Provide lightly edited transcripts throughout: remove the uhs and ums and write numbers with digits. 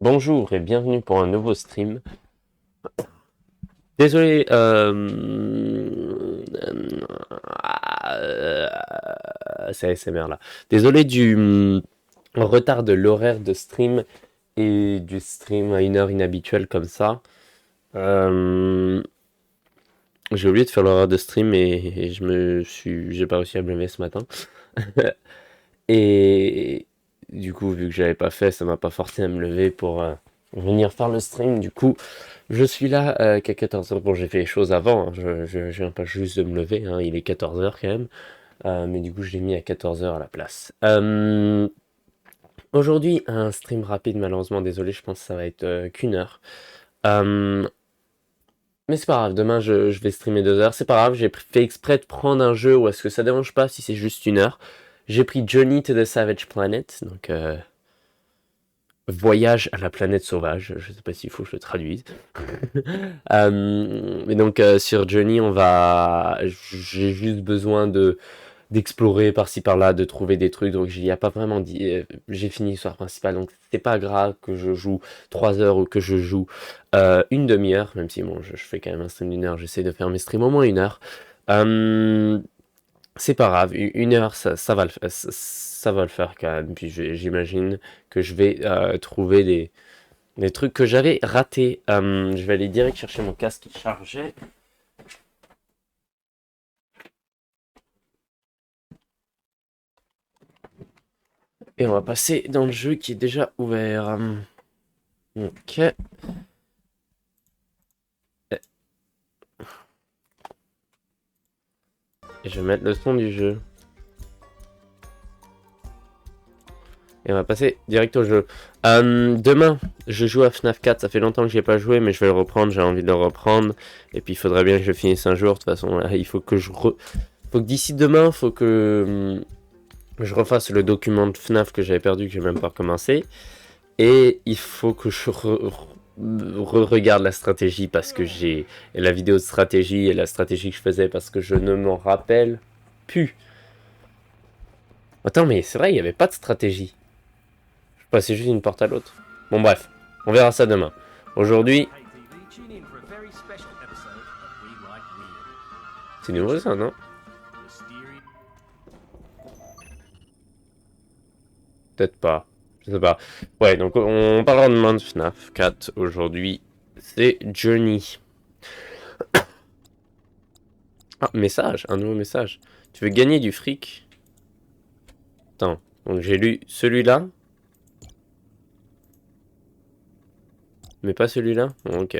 Bonjour et bienvenue pour un nouveau stream. Désolé, c'est ASMR là. Désolé du retard de l'horaire de stream et du stream à une heure inhabituelle comme ça. Euh, j'ai oublié de faire l'horaire de stream et j'ai pas réussi à me lever ce matin. Et du coup, vu que j'avais pas fait, ça m'a pas forcé à me lever pour venir faire le stream. Du coup, je suis là qu'à 14h. Bon, j'ai fait les choses avant, hein. Je viens pas juste de me lever, hein. Il est 14h quand même. Mais du coup, je l'ai mis à 14h à la place. Aujourd'hui, un stream rapide, malheureusement, désolé, je pense que ça va être qu'une heure. Euh, mais c'est pas grave, demain je vais streamer 2 heures. C'est pas grave, j'ai fait exprès de prendre un jeu où est-ce que ça dérange pas si c'est juste une heure. J'ai pris Journey to the Savage Planet, donc Voyage à la planète sauvage, je sais pas s'il faut que je le traduise. Mais donc sur Journey, j'ai juste besoin d'explorer par-ci par-là, de trouver des trucs. Donc il y a pas vraiment dit, j'ai fini l'histoire principale, donc c'est pas grave que je joue 3 heures ou que je joue une demi-heure, même si bon, je fais quand même un stream d'une heure, j'essaie de faire mes streams au moins une heure. Euh, c'est pas grave, une heure, ça va ça va le faire quand même. Puis j'imagine que je vais trouver des trucs que j'avais ratés. Je vais aller direct chercher mon casque qui chargeait. Et on va passer dans le jeu qui est déjà ouvert. Ok. Et je vais mettre le son du jeu. Et on va passer direct au jeu. Demain, je joue à FNAF 4. Ça fait longtemps que j'y ai pas joué, mais je vais le reprendre. J'ai envie de le reprendre. Et puis il faudrait bien que je finisse un jour. De toute façon, là, il faut que faut que d'ici demain, faut que je refasse le document de FNAF que j'avais perdu, que j'ai même pas recommencé. Et il faut que je regarde la stratégie parce que j'ai la vidéo de stratégie et la stratégie que je faisais parce que je ne m'en rappelle plus. Attends, mais c'est vrai, il n'y avait pas de stratégie. Je passais juste d'une porte à l'autre. Bon, bref, on verra ça demain. Aujourd'hui, c'est nouveau ça, non? Peut-être pas. Je sais pas. Ouais, donc on parlera demain de FNAF 4. Aujourd'hui, c'est Journey. Ah, message, un nouveau message. Tu veux gagner du fric? Attends, donc j'ai lu celui-là, mais pas celui-là. Ok.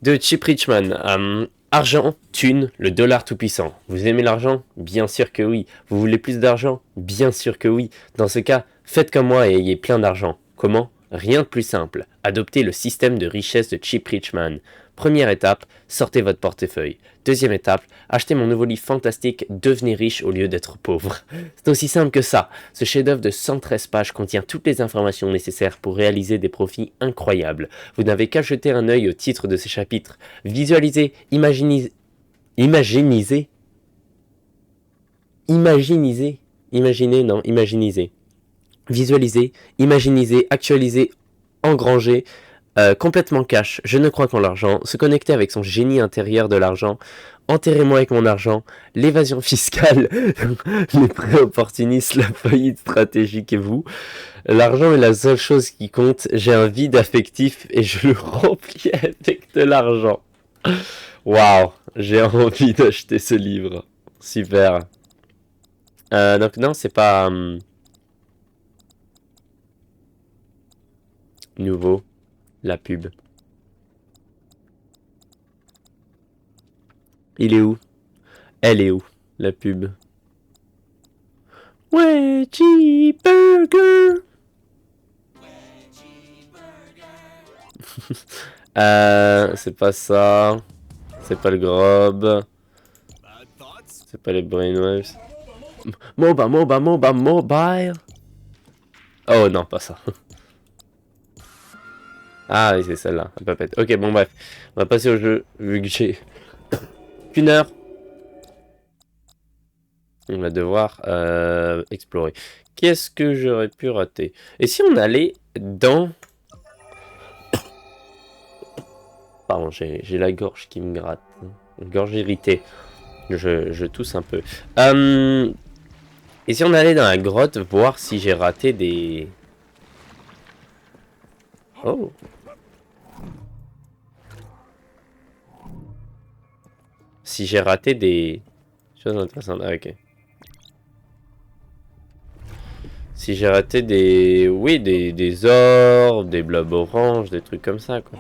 De Chip Richman. Argent, thune, le dollar tout-puissant. Vous aimez l'argent? Bien sûr que oui. Vous voulez plus d'argent? Bien sûr que oui. Dans ce cas, faites comme moi et ayez plein d'argent. Comment? Rien de plus simple. Adoptez le système de richesse de Chip Richman. Première étape, sortez votre portefeuille. Deuxième étape, achetez mon nouveau livre fantastique Devenez riche au lieu d'être pauvre. C'est aussi simple que ça. Ce chef-d'œuvre de 113 pages contient toutes les informations nécessaires pour réaliser des profits incroyables. Vous n'avez qu'à jeter un œil au titre de ces chapitres. Visualisez, imaginez, imaginisez, imaginisez, imaginez, non, imaginisez. Visualisez, imaginisez, actualisez, engranger, complètement cash, je ne crois qu'en l'argent, se connecter avec son génie intérieur de l'argent, enterrez-moi avec mon argent, l'évasion fiscale, les prêts opportunistes, la faillite stratégique et vous. L'argent est la seule chose qui compte, j'ai un vide affectif et je le remplis avec de l'argent. Waouh, j'ai envie d'acheter ce livre. Super. Donc non, c'est pas nouveau, la pub. Il est où? Elle est où? La pub. Veggie Burger. C'est pas ça. C'est pas le Grob. C'est pas les Brainwaves. Mobile. Oh non, pas ça. Ah oui, c'est celle-là. Ok, bon bref. On va passer au jeu, vu que j'ai qu'une heure. On va devoir explorer. Qu'est-ce que j'aurais pu rater? Et si on allait dans Pardon, j'ai la gorge qui me gratte. Une gorge irritée. Je tousse un peu. Et si on allait dans la grotte voir si j'ai raté des... Oh. Si j'ai raté des choses intéressantes. Ah, ok. Si j'ai raté des... Oui, des orbes, des blobs oranges, des trucs comme ça, quoi.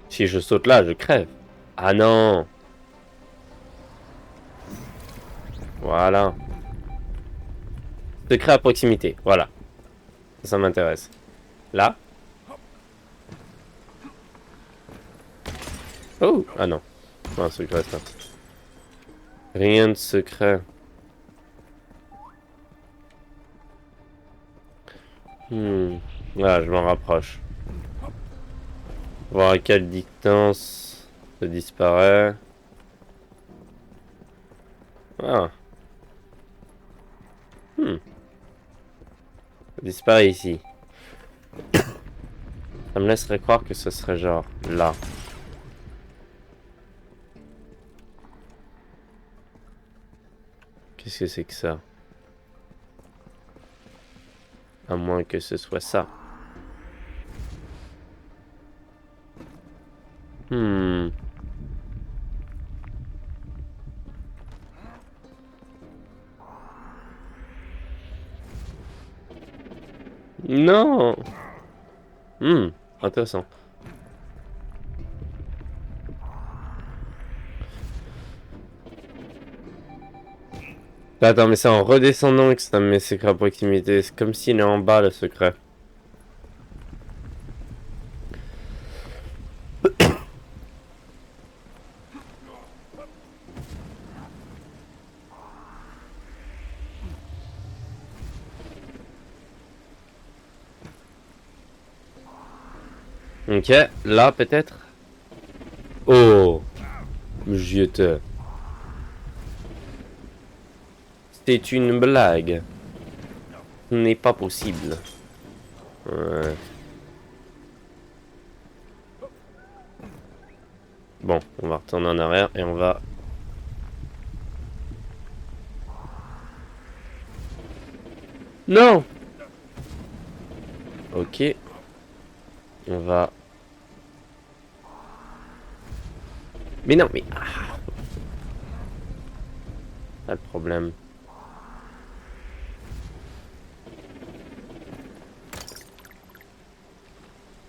Si je saute là, je crève. Ah non. Voilà. Secret à proximité, voilà. Ça m'intéresse. Là. Oh. Ah non. Non, secret, ça. Rien de secret. Voilà, je m'en rapproche. Voir à quelle distance ça disparaît. Ah. Ça disparaît ici. Ça me laisserait croire que ce serait genre là. Qu'est-ce que c'est que ça? À moins que ce soit ça. Non. Intéressant. Attends, mais c'est en redescendant que ça me met secret à proximité. C'est comme s'il est en bas, le secret. Ok, là peut-être. Oh, je te... C'est une blague. Ce n'est pas possible. Ouais. Bon, on va retourner en arrière et on va... Non. Ok. On va... Mais non, mais... Ah. Pas le problème.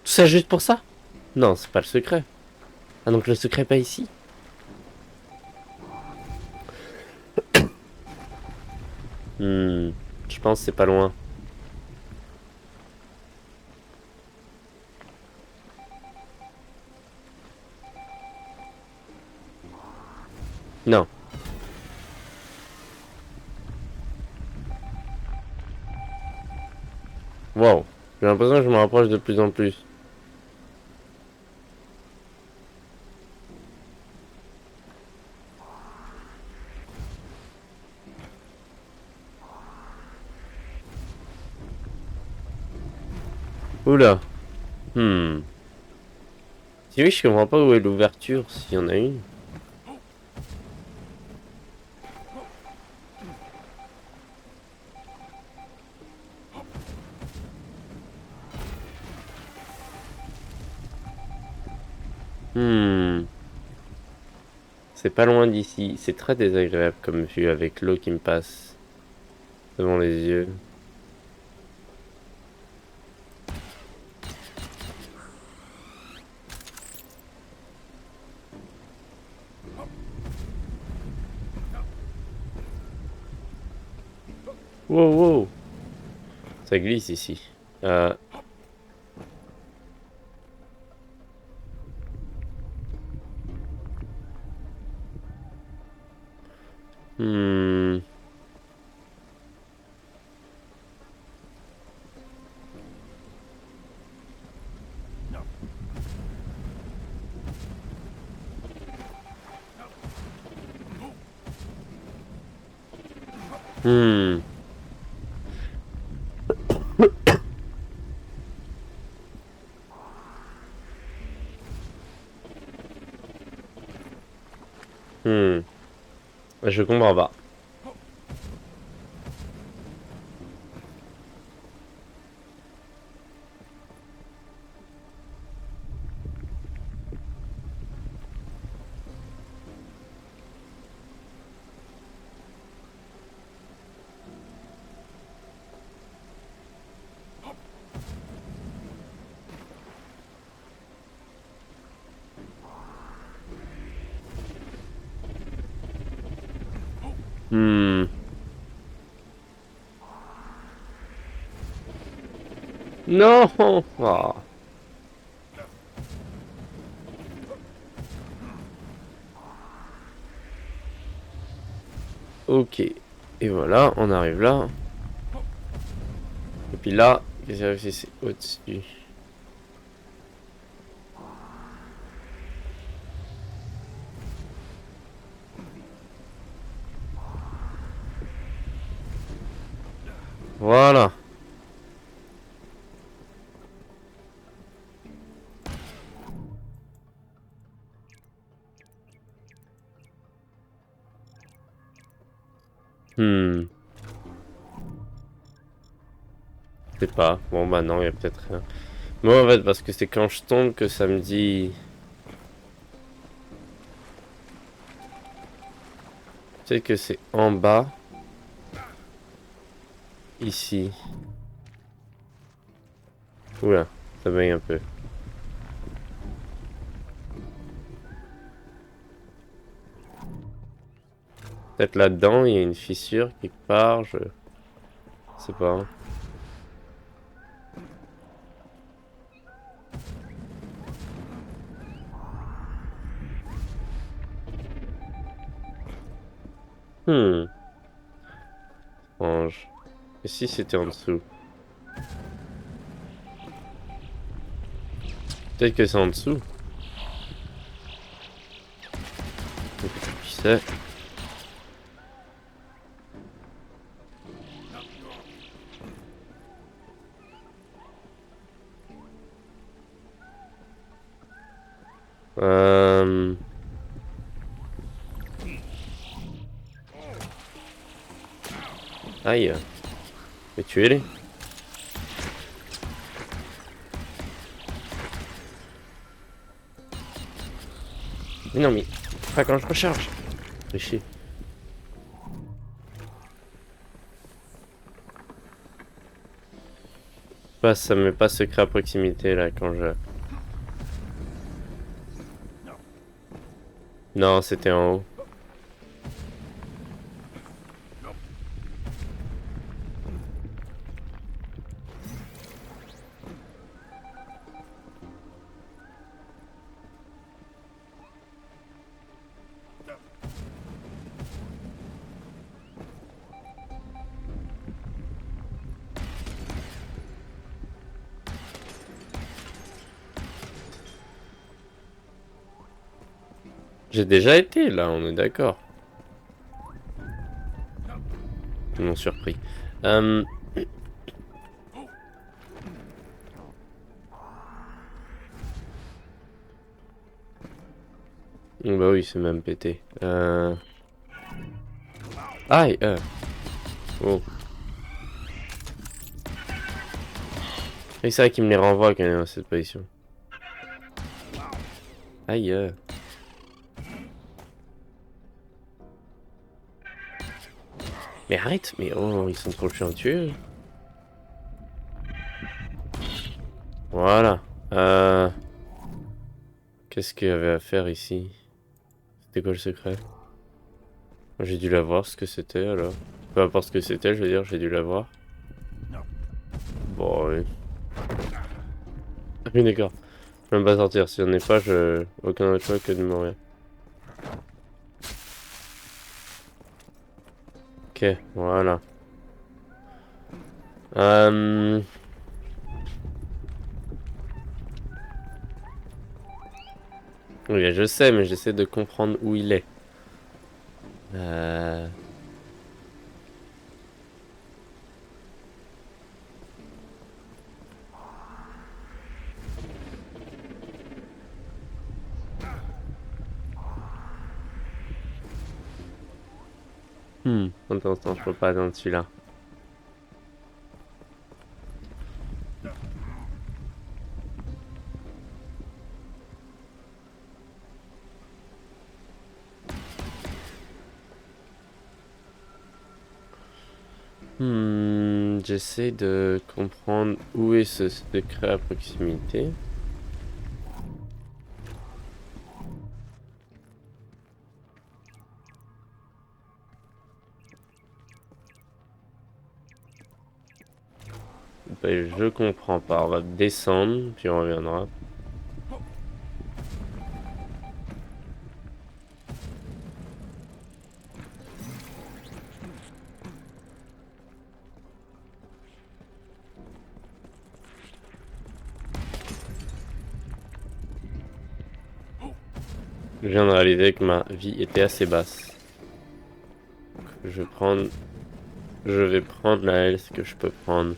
Tout ça juste pour ça? Non, c'est pas le secret. Ah, donc le secret est pas ici? Je pense que c'est pas loin. Non. Wow. J'ai l'impression que je me rapproche de plus en plus. Oula. Si oui, je comprends pas où est l'ouverture, s'il y en a une. C'est pas loin d'ici. C'est très désagréable comme vue avec l'eau qui me passe devant les yeux. Wow, wow. Ça glisse ici. Hmm. Je comprends pas. Hmm. Non! Ah. Ok. Et voilà, on arrive là. Et puis là, qu'est-ce que c'est au-dessus? Voilà. Hmm. Je sais pas. Bon bah non, il y a peut-être rien. Moi en fait, parce que c'est quand je tombe que ça me dit... Peut-être que c'est en bas. Ici. Oula, ça bug un peu. Peut-être là-dedans, il y a une fissure quelque part, je sais pas. Hmm, étrange. Et si c'était en dessous? Peut-être que c'est en dessous. Qui sait? Euh... Aïe. Mais tuez-les. Mais non, mais pas quand je recharge. Fais chier. Pas, ça me met pas secret à proximité là quand je... Non, c'était en haut. J'ai déjà été là, on est d'accord. Ils m'ont surpris. Euh... Bah oui, c'est même pété. Aïe, oh. Et c'est vrai qu'il me les renvoie quand même à cette position. Aïe. Mais arrête, mais oh, ils sont trop chiants à tuer. Voilà. Qu'est-ce qu'il y avait à faire ici? C'était quoi le secret? J'ai dû la voir ce que c'était alors. Peu importe ce que c'était, je veux dire, j'ai dû la voir. Bon, oui. Oui, d'accord. Je peux même pas sortir. Si on n'est pas, je... aucun autre choix que de mourir. Ok, voilà. Euh... Oui, je sais, mais j'essaie de comprendre où il est. Euh... Attends, je peux pas atteindre celui-là. J'essaie de comprendre où est ce secret à proximité. Ben, je comprends pas. On va descendre, puis on reviendra. Je viens de réaliser que ma vie était assez basse. Je vais prendre la health que je peux prendre.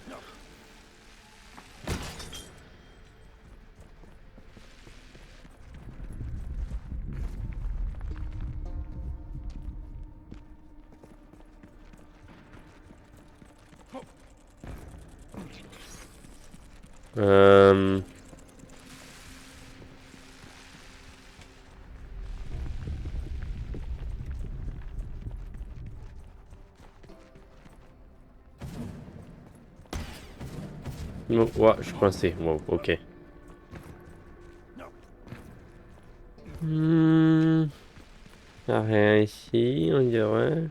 Euh... Oh, ouais, je suis coincé. Wow, ok. Y'a rien ici, on dirait.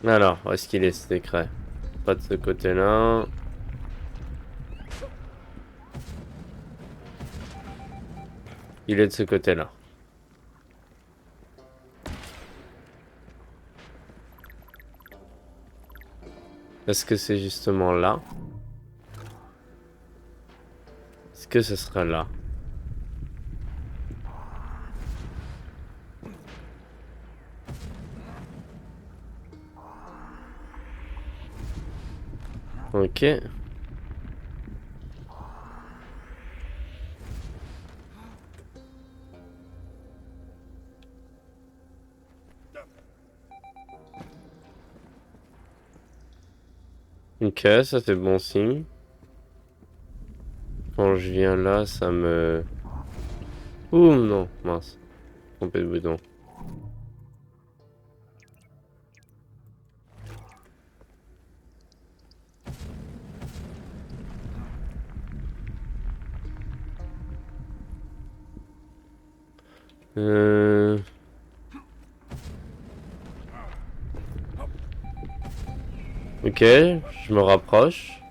Alors, où est-ce qu'il est ce secret? Pas de ce côté-là. Il est de ce côté-là. Est-ce que c'est justement là? Est-ce que ce sera là? Ok. Ok, ça c'est bon signe. Quand je viens là, ça me... Ouh non, mince. Trompé de bouton. Euh... Ok, je me rapproche.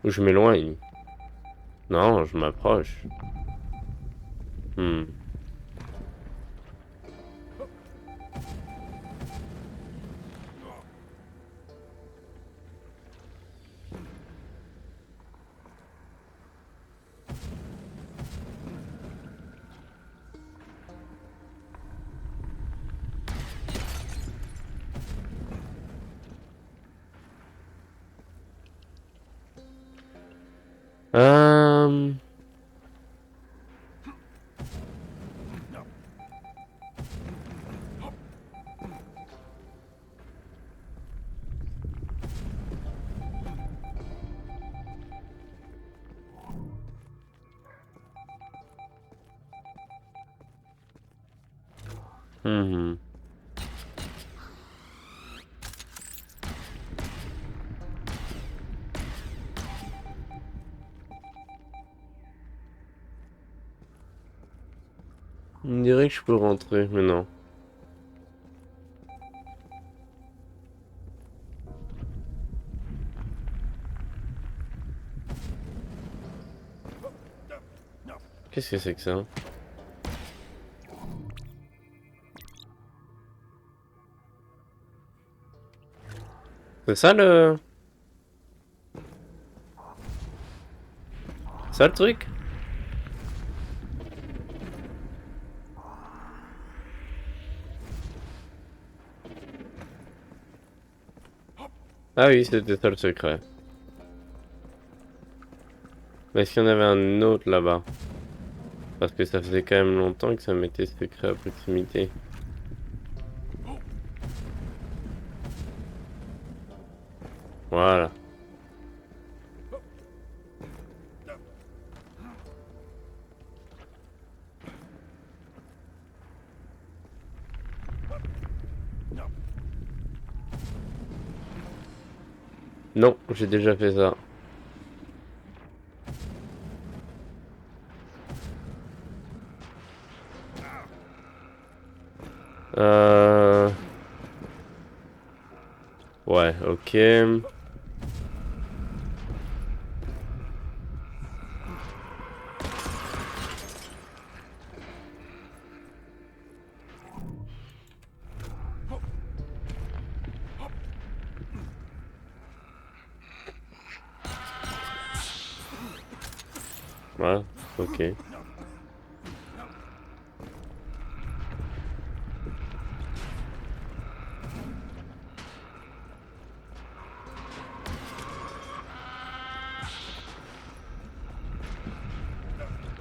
Ou je m'éloigne. Non, je m'approche. Hmm. Euh... mhm. On dirait que je peux rentrer, mais non. Qu'est-ce que c'est que ça? C'est ça le... Ça le truc? Ah oui, c'était ça le secret. Mais est-ce qu'il y en avait un autre là-bas? Parce que ça faisait quand même longtemps que ça mettait secret à proximité. Voilà. Non, j'ai déjà fait ça. Euh... Ouais, ok. Voilà, ok.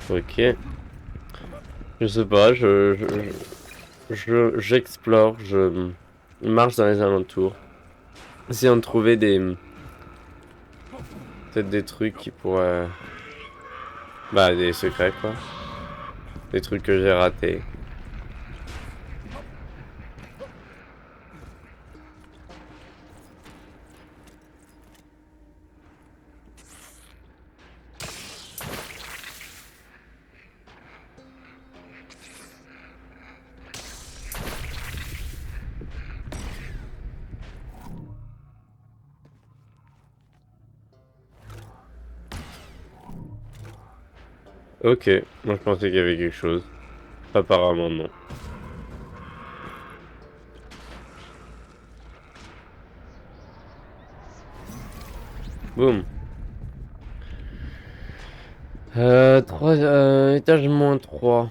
Ok. Je sais pas, j'explore, je marche dans les alentours. Essayant de trouver peut-être des trucs qui pourraient... Bah, des secrets, quoi. Des trucs que j'ai ratés. Ok, moi je pensais qu'il y avait quelque chose. Apparemment non. Boum. 3, étage -3.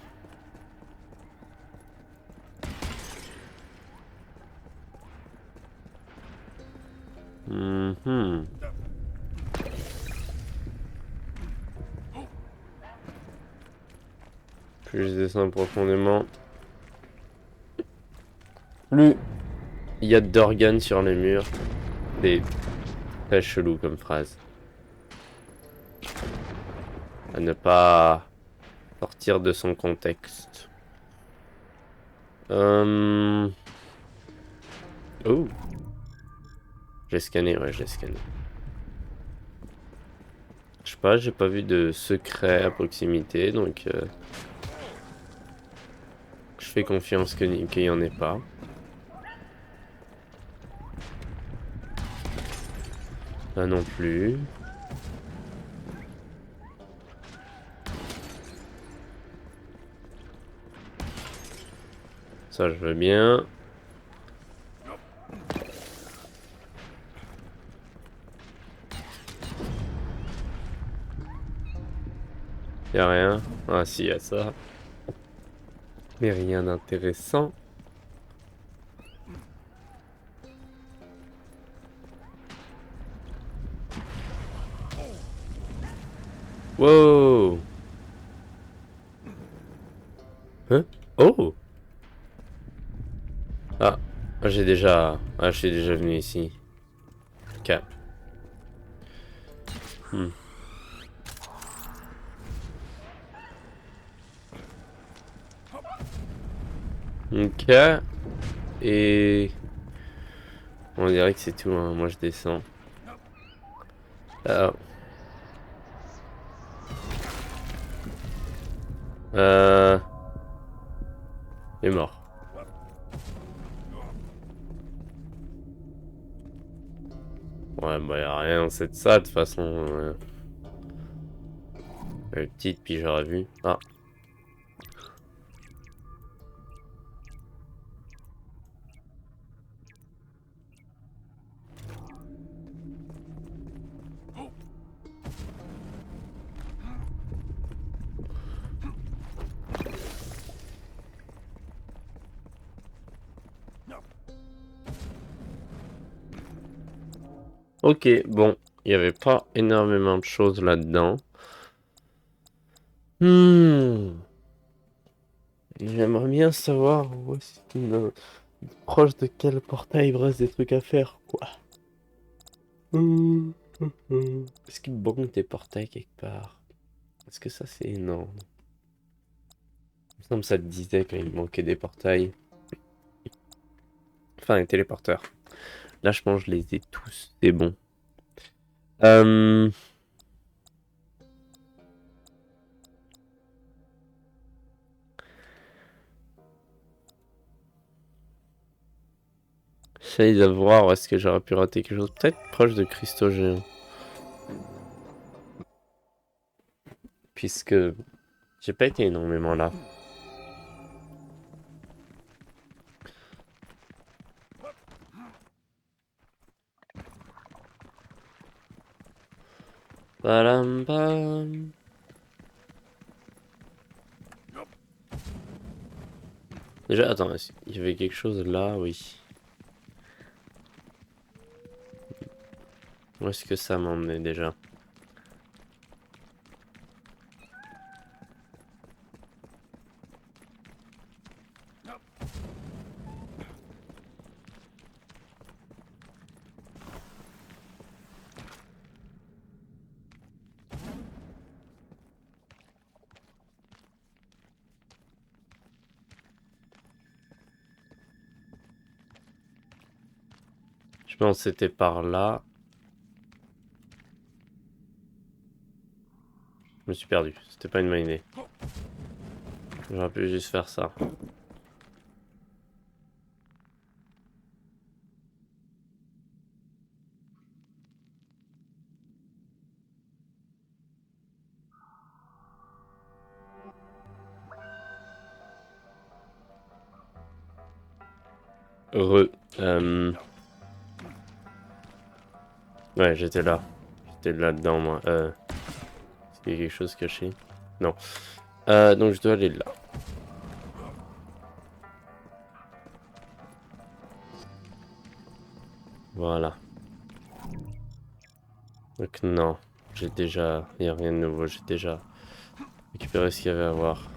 Mhm. Plus je descends profondément, plus il y a d'organes sur les murs. Des très chelous comme phrase. À ne pas sortir de son contexte. Oh, j'ai scanné, ouais, j'ai scanné. Je sais pas, j'ai pas vu de secret à proximité, donc je fais confiance qu'il y en ait pas. Là non plus. Ça, je veux bien. Y a rien. Ah si, y a ça. Mais rien d'intéressant. Wow. Hein? Oh. Ah, j'ai déjà... Ah, je suis déjà venu ici. Ok. Hmm. Ok. Et... On dirait que c'est tout, hein. Moi, je descends. Ah. Il est mort. Ouais, bah, y a rien, c'est de ça, de toute façon. Elle est petite, puis j'aurais vu. Ah. Ok, bon, il n'y avait pas énormément de choses là-dedans. Hmm. J'aimerais bien savoir où est-ce proche de quel portail il me reste des trucs à faire, quoi. Est-ce qu'il manque des portails quelque part? Est-ce que ça c'est énorme? Il me semble que ça te disait quand il manquait des portails. Enfin, les téléporteurs. Là, je pense que je les ai tous. C'est bon. Euh... J'essaye de voir où est-ce que j'aurais pu rater quelque chose. Peut-être proche de cristaux géants. Puisque j'ai pas été énormément là. Badam bam. Déjà, attends, il y avait quelque chose là, oui. Où est-ce que ça m'emmenait déjà? Je pense que c'était par là. Je me suis perdu. C'était pas une bonne idée. J'aurais pu juste faire ça. Heureux. Ouais, j'étais là. J'étais là-dedans, moi. Est-ce qu'il y a quelque chose caché? Non. Donc je dois aller là. Voilà. Donc non. J'ai déjà... Il n'y a rien de nouveau. J'ai déjà récupéré ce qu'il y avait à voir.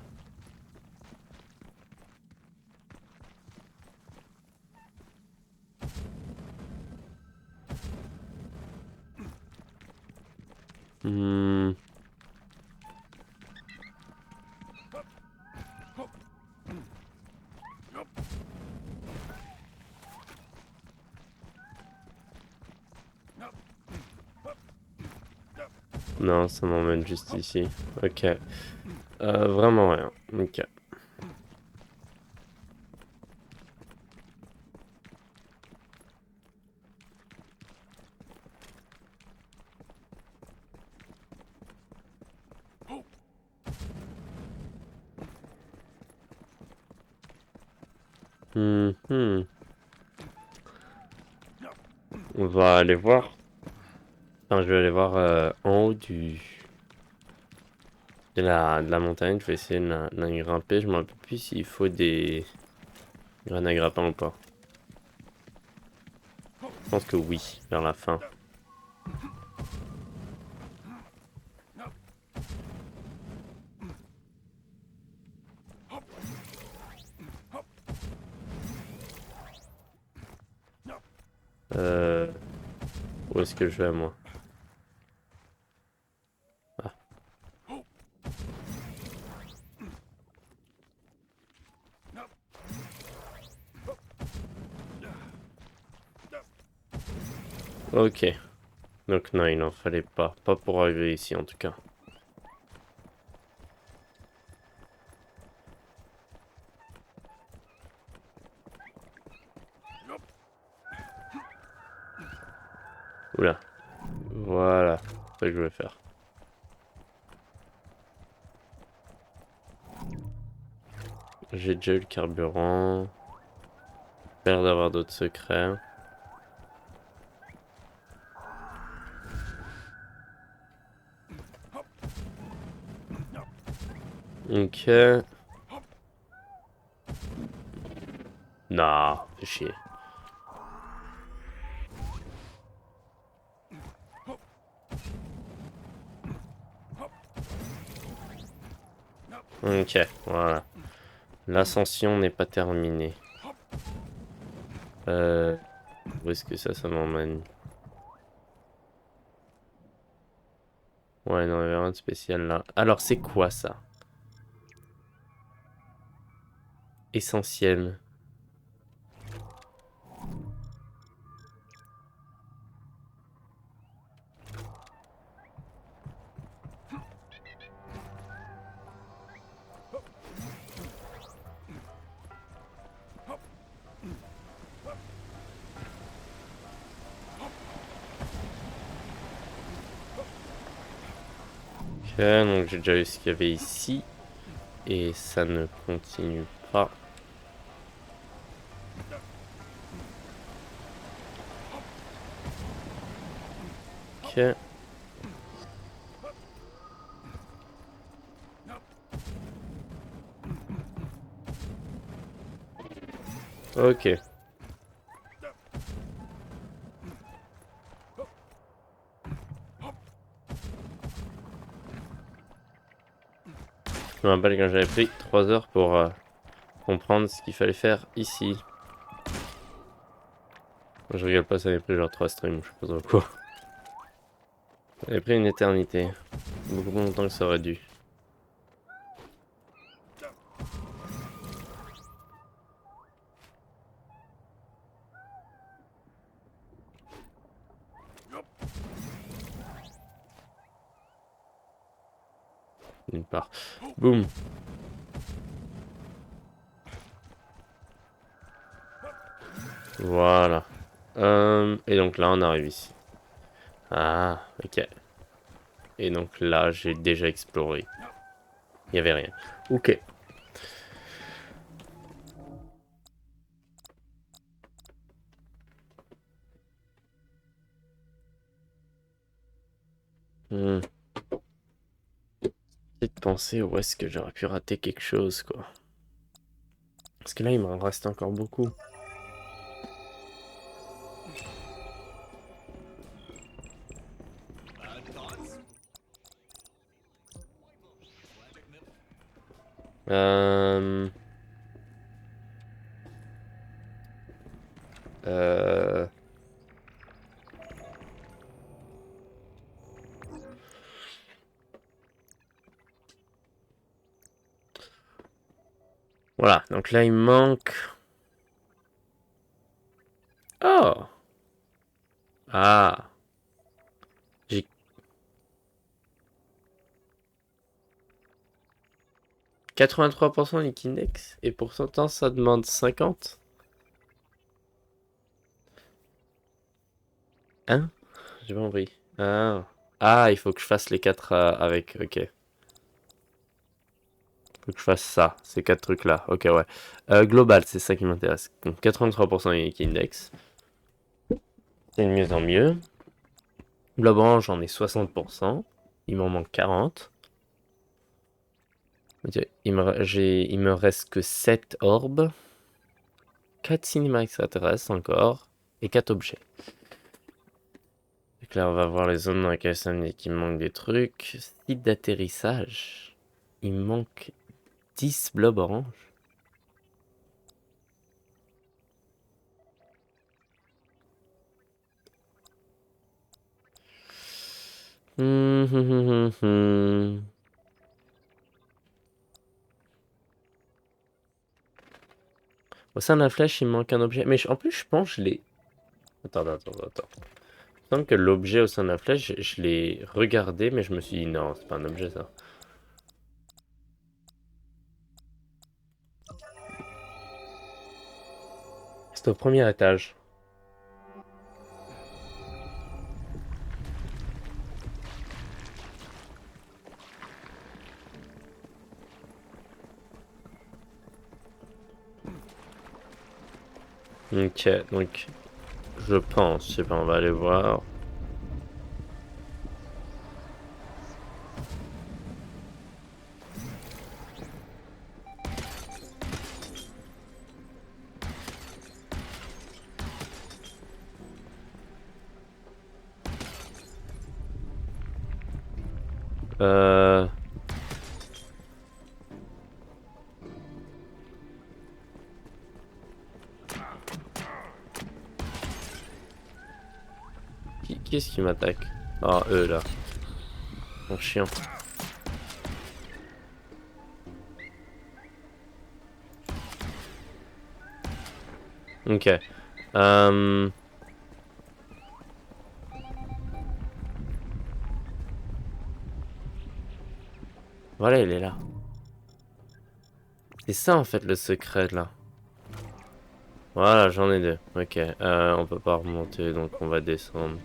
Hmm. Non, ça m'emmène juste ici. Ok. Vraiment rien. Ok. Hmm. On va aller voir. Enfin, je vais aller voir en haut de la montagne. Je vais essayer de la grimper. Je me rappelle plus s'il faut des graines à grappin ou pas. Je pense que oui, vers la fin. Euh, Où est-ce que je vais, moi? Ah, ok. Donc non, il n'en fallait pas. Pas pour arriver ici, en tout cas. Oula. Voilà. C'est ça que je vais faire. J'ai déjà eu le carburant. Pas l'air d'avoir d'autres secrets. Ok. Nah, fais chier. Ok, voilà. L'ascension n'est pas terminée. Où est-ce que ça m'emmène? Ouais, non, il y avait rien de spécial là. Alors, c'est quoi ça? Essentiel. Ok, donc j'ai déjà eu ce qu'il y avait ici. Et ça ne continue pas. Ok. Ok. Je me rappelle quand j'avais pris 3 heures pour comprendre ce qu'il fallait faire ici. Je rigole pas, ça avait pris genre 3 streams, je sais pas trop quoi. Ça avait pris une éternité. Beaucoup plus longtemps que ça aurait dû. D'une part. Boum. Voilà. Et donc là, on arrive ici. Ah, ok. Et donc là, j'ai déjà exploré. Il y avait rien. Ok. Hmm. J'ai de penser où est-ce que j'aurais pu rater quelque chose, quoi. Parce que là, il m'en reste encore beaucoup. Euh... Euh... Voilà, donc là, il me manque... Oh! Ah! J'ai 83% Liquinex, et pourtant, ça demande 50. Hein? J'ai pas compris. Ah. Ah, il faut que je fasse les 4 avec... Ok. Faut que je fasse ça, ces 4 trucs-là. Ok, ouais. Global, c'est ça qui m'intéresse. Donc, 83% Liquinex. C'est de mieux en mieux. Blob orange, j'en ai 60%. Il m'en manque 40. Ok, il me reste que 7 orbes. 4 cinémas extraterrestres encore. Et 4 objets. Donc là, on va voir les zones dans lesquelles ça me dit qu'il me manque des trucs. Site d'atterrissage. Il me manque 10 blobs orange. Hum, hum, hum, hum, hum. Au sein de la flèche, il me manque un objet. Mais en plus, je pense que je l'ai... Attends. Il me semble que l'objet au sein de la flèche, je l'ai regardé, mais je me suis dit non, c'est pas un objet ça. C'est au premier étage. Ok, donc je pense, je sais pas, on va aller voir. Euh... Qui est-ce qui m'attaque? Ah, eux là. Mon chien. Ok. Voilà, il est là. C'est ça en fait le secret là. Voilà, j'en ai deux. Ok. On peut pas remonter, donc on va descendre.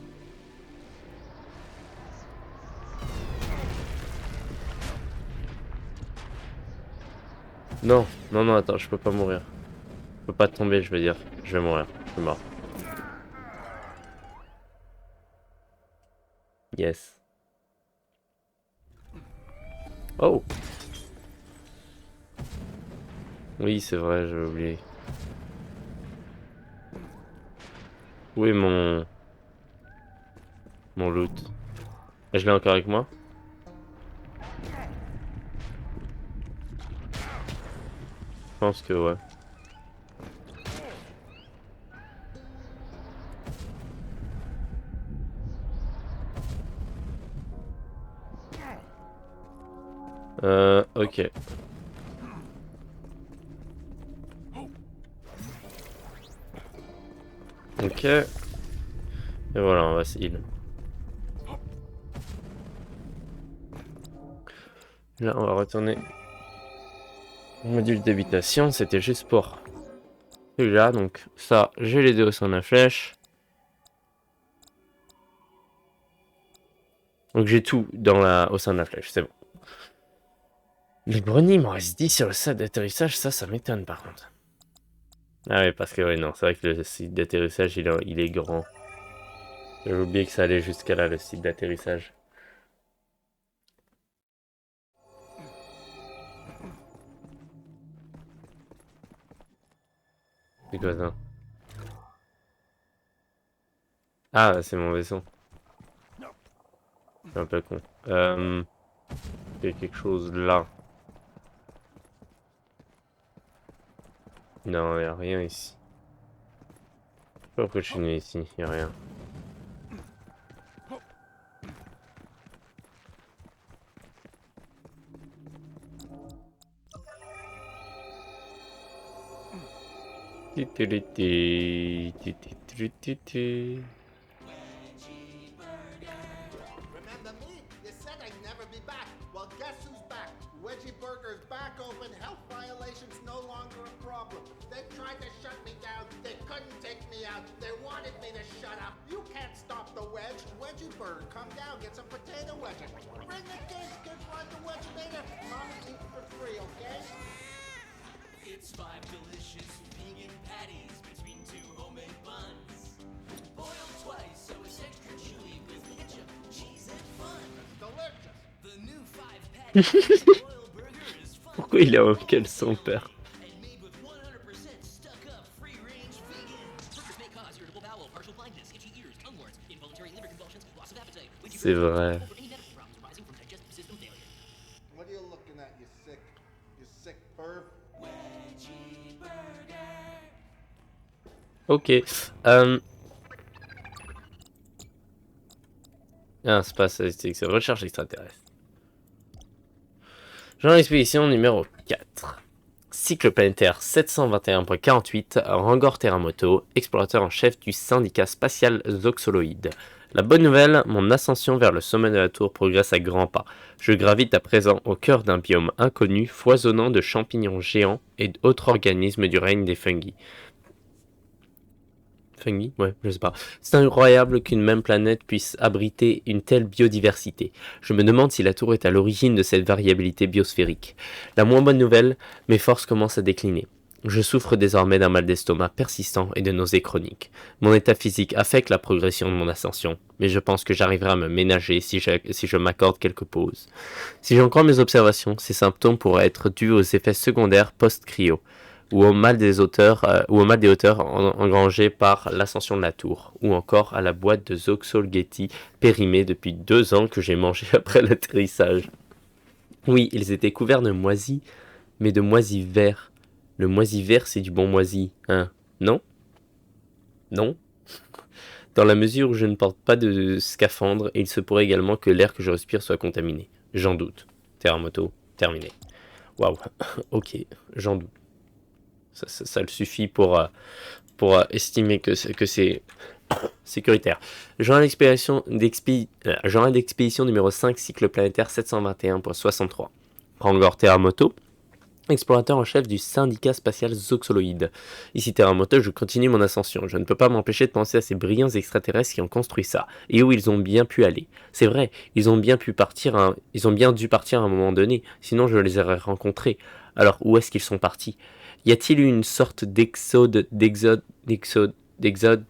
Non, non, non, attends, je peux pas mourir. Je peux pas tomber, je veux dire. Je vais mourir. Je suis mort. Yes. Oh! Oui, c'est vrai, j'ai oublié. Où est mon loot? Je l'ai encore avec moi? Je pense que ouais. Ok. Ok. Et voilà, on va se heal. Là, on va retourner au module d'habitation. C'était juste pour celui-là. Donc, ça, j'ai les deux au sein de la flèche. Donc, j'ai tout au sein de la flèche. C'est bon. Les brownies, il m'en reste 10 sur le site d'atterrissage. Ça m'étonne par contre. Ah oui, parce que oui, non, c'est vrai que le site d'atterrissage, il est grand. J'avais oublié que ça allait jusqu'à là, le site d'atterrissage. C'est quoi ça? Ah, c'est mon vaisseau. C'est un peu con. Il y a quelque chose là. Non, il n'y a rien ici. Je sais pas pourquoi je suis venu ici, il n'y a rien. Remember me? You said I'd never be back. Well, guess who's back? Wedgie Burger's back open. Health violations no longer a problem. They tried to shut me down. They couldn't take me out. They wanted me to shut up. You can't stop the wedge. Wedgie Burger, come down, get some potato wedges. Bring the kids run the Wedgeinator. Mommy eat for free, okay? It's 5 delicious vegan patties between 2 homemade buns. Boiled twice so it's extra chewy with ketchup, cheese, and fun. Delicious. The new 5 patties boiled burger is fun. Pourquoi il a auquel son père? And made with 100% stuck-up free-range vegan. Burgers may cause irritable bowel, partial blindness, itchy ears, tongue warts, involuntary liver convulsions, loss of appetite. C'est vrai. Any medical problems arising from digestive system failure. What are you looking at, you sick perv? Ok. Un espace statistique, c'est recherche extraterrestre. Journal d'expédition numéro 4. Cycle planétaire 721.48, Rangor Teramoto, explorateur en chef du syndicat spatial Zoxoloid. La bonne nouvelle, mon ascension vers le sommet de la tour progresse à grands pas. Je gravite à présent au cœur d'un biome inconnu, foisonnant de champignons géants et d'autres organismes du règne des fungi. Fungi? Ouais, je sais pas. C'est incroyable qu'une même planète puisse abriter une telle biodiversité. Je me demande si la tour est à l'origine de cette variabilité biosphérique. La moins bonne nouvelle, mes forces commencent à décliner. Je souffre désormais d'un mal d'estomac persistant et de nausées chroniques. Mon état physique affecte la progression de mon ascension, mais je pense que j'arriverai à me ménager si je m'accorde quelques pauses. Si j'en crois mes observations, ces symptômes pourraient être dus aux effets secondaires post-cryo, ou au mal des hauteurs engrangés par l'ascension de la tour, ou encore à la boîte de Zoxolgeti périmée depuis 2 ans que j'ai mangé après l'atterrissage. Oui, ils étaient couverts de moisis, mais de moisis verts. Le moisi vert, c'est du bon moisi, hein? Non? Non? Dans la mesure où je ne porte pas de scaphandre, il se pourrait également que l'air que je respire soit contaminé. J'en doute. Teramoto, terminé. Waouh, ok, j'en doute. Ça le suffit pour estimer que c'est sécuritaire. Journal d'expédition numéro 5, cycle planétaire 721.63. Rangor Teramoto, explorateur en chef du syndicat spatial Zoxoloïde. Ici Teramoto, je continue mon ascension. Je ne peux pas m'empêcher de penser à ces brillants extraterrestres qui ont construit ça, et où ils ont bien pu aller. C'est vrai, ils ont bien dû partir à un moment donné, sinon je les aurais rencontrés. Alors où est-ce qu'ils sont partis? Y a-t-il eu une sorte d'exode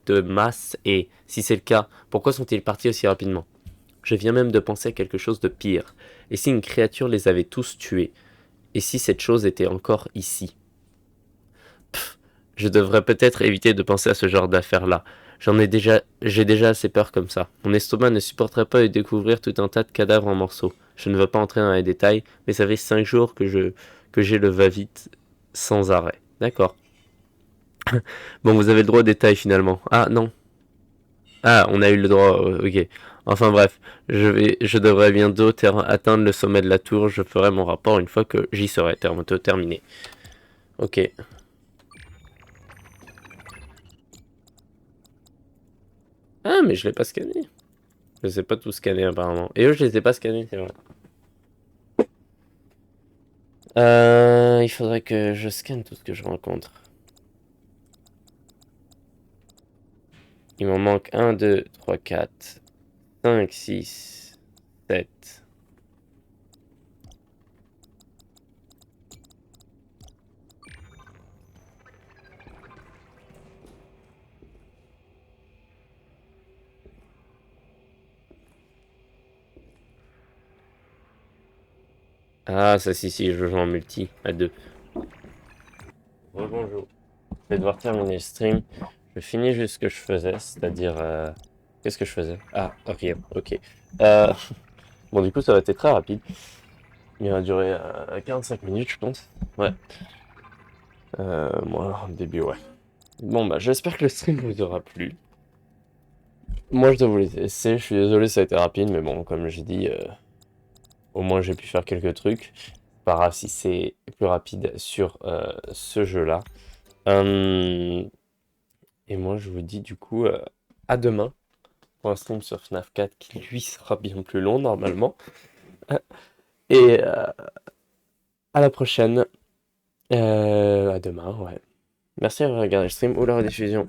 de masse, et, si c'est le cas, pourquoi sont-ils partis aussi rapidement? Je viens même de penser à quelque chose de pire. Et si une créature les avait tous tués? Et si cette chose était encore ici? Je devrais peut-être éviter de penser à ce genre d'affaires-là. J'ai déjà assez peur comme ça. Mon estomac ne supporterait pas de découvrir tout un tas de cadavres en morceaux. Je ne veux pas entrer dans les détails, mais ça fait 5 jours que j'ai le va-vite sans arrêt. D'accord. Bon, vous avez le droit aux détails finalement. Ah, non. Ah, on a eu le droit, ok. Enfin bref, je devrais bientôt atteindre le sommet de la tour. Je ferai mon rapport une fois que j'y serai. Thermoto terminé. Ok. Ah, mais je l'ai pas scanné. Je sais pas tout scanner apparemment. Et eux, je les ai pas scannés, c'est vrai. Il faudrait que je scanne tout ce que je rencontre. Il m'en manque 1, 2, 3, 4, 5, 6, 7. Ah, ça si, je joue en multi, à 2. Rebonjour. Je vais devoir terminer le stream. Je finis juste ce que je faisais, c'est-à-dire... Qu'est-ce que je faisais? Ah, rien, ok. Euh, Bon, du coup, ça va être très rapide. Il va durer 45 minutes, je pense. Ouais. Moi, au début, ouais. Bon, bah, j'espère que le stream vous aura plu. Moi, je dois vous laisser. Je suis désolé, ça a été rapide, mais bon, comme j'ai dit, au moins j'ai pu faire quelques trucs. Pas grave si c'est plus rapide sur ce jeu-là. Et moi, je vous dis du coup à demain pour un stream sur FNAF 4 qui lui sera bien plus long normalement. Et à la prochaine. À demain, ouais. Merci d'avoir regardé le stream ou la rediffusion.